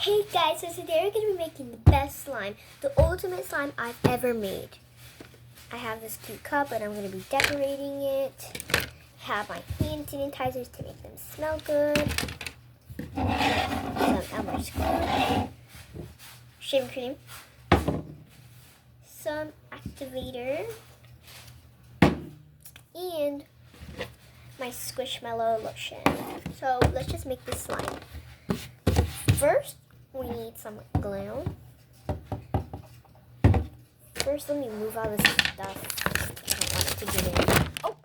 Hey guys, so today we're going to be making the best slime, the ultimate slime I've ever made. I have this cute cup and I'm going to be decorating it. Have my hand sanitizers to make them smell good. Some Elmer's glue, shaving cream, some activator, and my Squishmallow lotion. So let's just make this slime. First, we need some glue. First, let me move all this stuff. I don't want it to get in. Oh,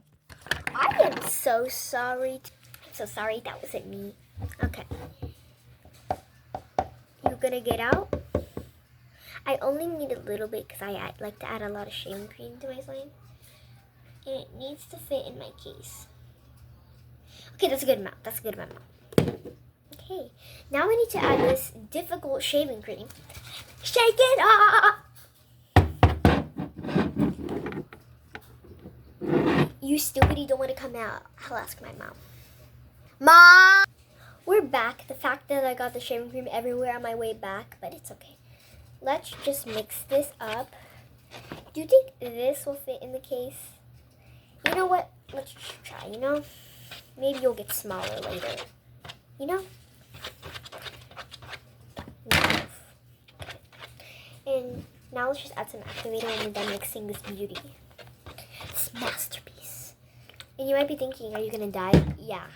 I am so sorry. I'm so sorry. That wasn't me. Okay. You're gonna get out. I only need a little bit because I like to add a lot of shaving cream to my slime. And it needs to fit in my case. Okay, that's a good amount. That's a good amount. Okay, now we need to add this difficult shaving cream. Shake it up! You stupid, you don't want to come out. I'll ask my mom. Mom! We're back. The fact that I got the shaving cream everywhere on my way back, but it's okay. Let's just mix this up. Do you think this will fit in the case? You know what? Let's just try, Maybe you'll get smaller later. And now let's just add some activator when we're done mixing this beauty. This masterpiece. And you might be thinking, are you gonna die? Yeah.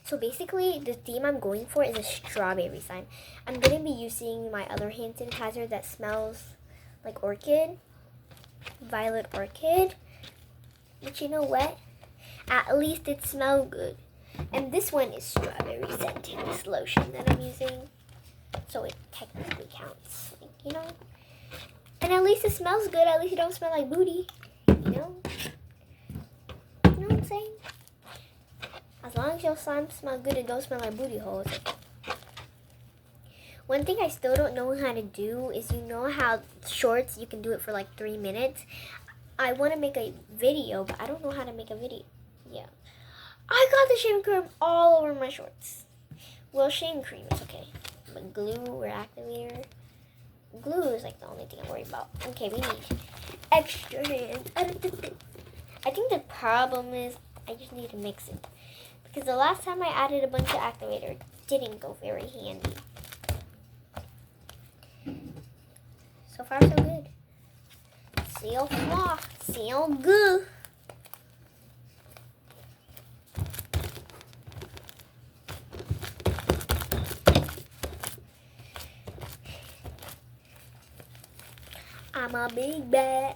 So basically, the theme I'm going for is a strawberry slime. I'm gonna be using my other hand sanitizer that smells like orchid. Violet orchid. But you know what? At least it smells good. And this one is strawberry scented, this lotion that I'm using. So it technically counts, And at least it smells good. At least it don't smell like booty, You know what I'm saying? As long as your slime smells good, it don't smell like booty holes. One thing I still don't know how to do is how shorts, you can do it for like 3 minutes. I want to make a video, but I don't know how to make a video. Yeah. I got the shaving cream all over my shorts. Well, shaving cream is okay. But glue or activator. Glue is like the only thing I'm worried about. Okay, we need extra hands. I think the problem is I just need to mix it. Because the last time I added a bunch of activator, it didn't go very handy. So far, so good. Seal flaw. Seal good. I'm a big bad.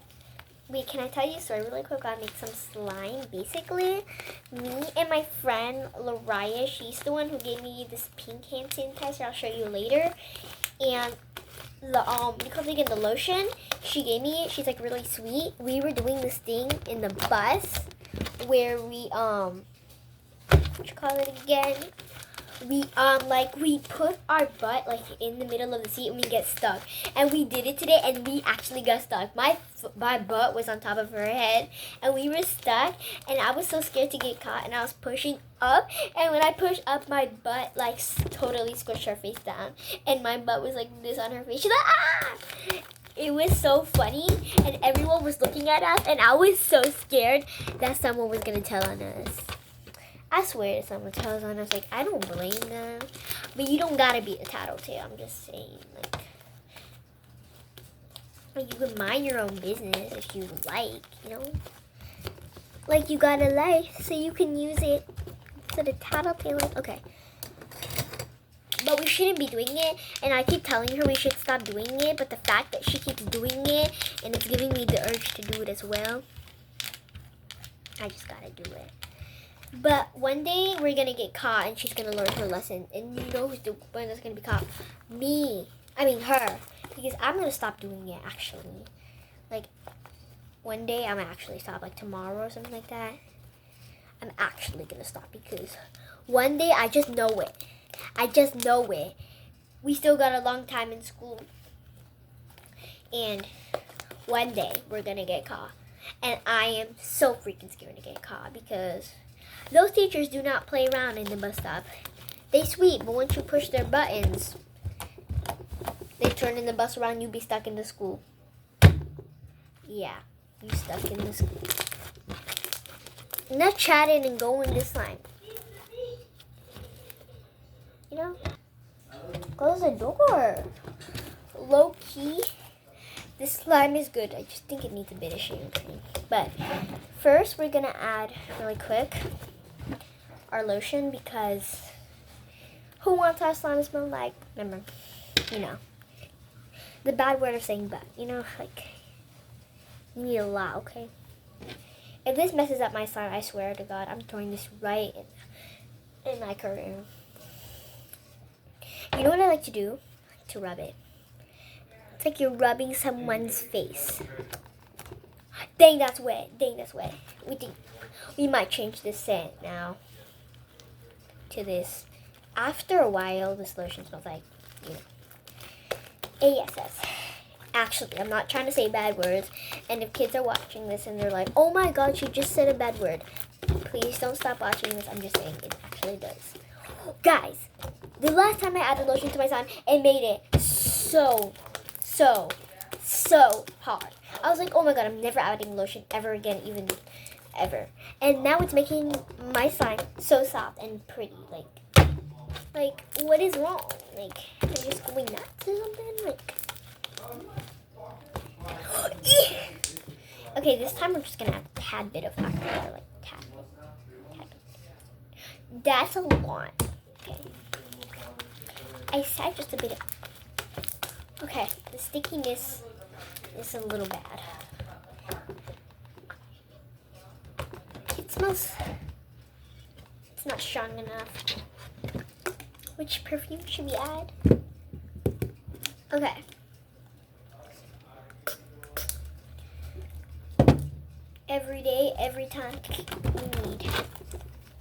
Wait, can I tell you a story really quick? I make some slime. Basically, me and my friend Lariah, she's the one who gave me this pink hand sanitizer. I'll show you later. And because again the lotion, she gave me it. She's like really sweet. We were doing this thing in the bus where we what you call it again? We put our butt like in the middle of the seat and we get stuck. And we did it today and we actually got stuck. My butt was on top of her head and we were stuck and I was so scared to get caught and I was pushing up, and when I pushed up my butt like totally squished her face down and my butt was like this on her face. She's like, ah! It was so funny and everyone was looking at us and I was so scared that someone was gonna tell on us. I swear if someone tells on us, I don't blame them. But you don't gotta be a tattletale. I'm just saying, you can mind your own business if you like, you got a life, so you can use it. So the tattletale, okay. But we shouldn't be doing it, and I keep telling her we should stop doing it, but the fact that she keeps doing it, and it's giving me the urge to do it as well, I just gotta do it. But one day we're gonna get caught and she's gonna learn her lesson. And you know who's the one that's gonna be caught? Her. Because I'm gonna stop doing it actually. One day I'm gonna actually stop, tomorrow or something like that. I'm actually gonna stop because one day I just know it. We still got a long time in school. And one day we're gonna get caught. And I am so freaking scared to get caught because those teachers do not play around in the bus stop. They sweep, but once you push their buttons, turning the bus around, you be stuck in the school. Yeah, you stuck in the school. Enough chatting and go in this slime. You know? Close the door. Low key, this slime is good. I just think it needs a bit of shaving cream. But first, we're gonna add really quick our lotion because who wants our slime to smell like? Remember, you know, the bad word of saying but. You know, like, you need a lot, okay? If this messes up my slime, I swear to God, I'm throwing this right in my curtain. You know what I like to do? I like to rub it. It's like you're rubbing someone's face. Dang, that's wet. Dang, that's wet. We might change this scent now to this. After a while, this lotion smells like, you know, ASS. Actually, I'm not trying to say bad words. And if kids are watching this and they're like, oh my God, she just said a bad word. Please don't stop watching this. I'm just saying it actually does. Guys, the last time I added lotion to my slime, it made it so hard. I was like, oh my God, I'm never adding lotion ever again, even ever. And now it's making my slime so soft and pretty. Like, what is wrong? Like, am I just going nuts or something? Like, okay, this time we're just gonna add a tad bit of activator, like tad. That's a lot. Okay. I said just a bit of. Okay, the stickiness is a little bad. It smells. It's not strong enough. Which perfume should we add? Okay. Every day, every time, we need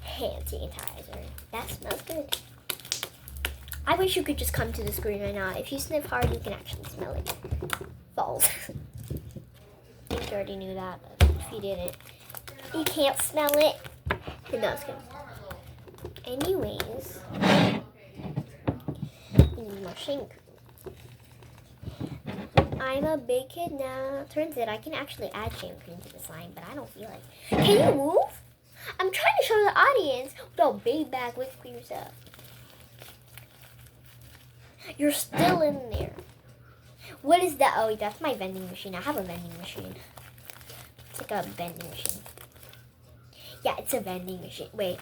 hand sanitizer. That smells good. I wish you could just come to the screen right now. If you sniff hard, you can actually smell it. Balls. I think you already knew that, but if you didn't, you can't smell it. No, it's good. Anyways, we need more shaving cream. I'm a big kid now. Turns out I can actually add shaving cream to the slime, but I don't feel like. Can you move? I'm trying to show the audience what a big bag whipped cream stuff. You're still in there. What is that? Oh, that's my vending machine. I have a vending machine. It's like a vending machine. Yeah, it's a vending machine. Wait.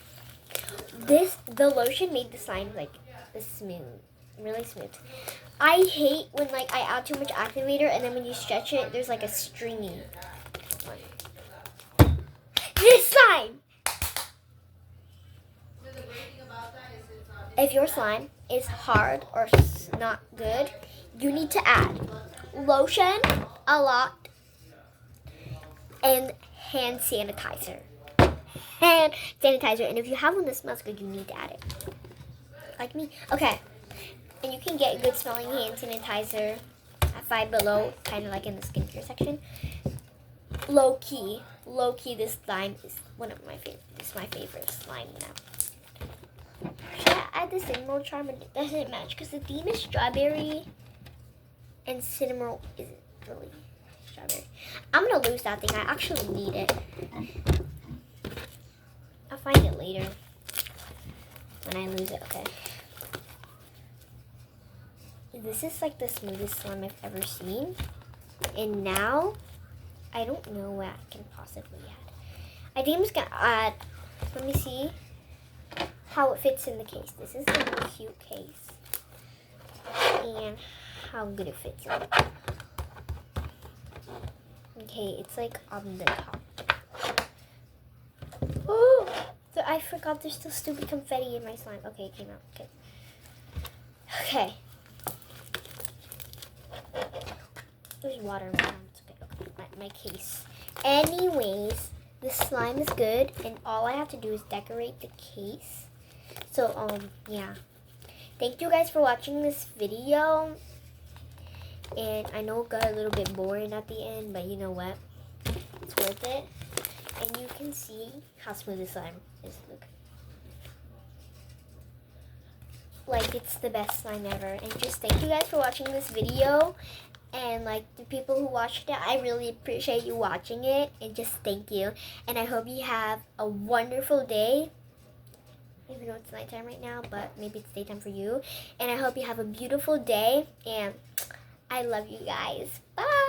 The lotion made the slime like smooth. Really smooth. I hate when like I add too much activator and then when you stretch it, there's like a stringy one. This slime! If your slime is hard or not good, you need to add lotion a lot and hand sanitizer. Hand sanitizer. And if you have one that smells good, you need to add it. Like me. Okay. And you can get good smelling hand sanitizer at Five Below, kind of like in the skincare section. Low key, this slime is one of my favorite. This is my favorite slime now. Should I add the cinnamon charm? It doesn't match because the theme is strawberry, and cinnamon isn't really strawberry. I'm gonna lose that thing. I actually need it. I'll find it later when I lose it. Okay. This is like the smoothest slime I've ever seen. And now, I don't know what I can possibly add. I think I'm just going to add, let me see how it fits in the case. This is a really cute case. And how good it fits in. Okay, it's like on the top. Oh, so I forgot there's still stupid confetti in my slime. Okay, it came out. Okay. Okay. There's water in my arm. It's okay. My case. Anyways, the slime is good, and all I have to do is decorate the case. So, yeah. Thank you guys for watching this video. And I know it got a little bit boring at the end, but you know what? It's worth it. And you can see how smooth the slime is. Look. like it's the best slime ever. And just thank you guys for watching this video. And like the people who watched it, I really appreciate you watching it. And just thank you. And I hope you have a wonderful day. Even though it's nighttime right now, but maybe it's daytime for you. And I hope you have a beautiful day. And I love you guys. Bye.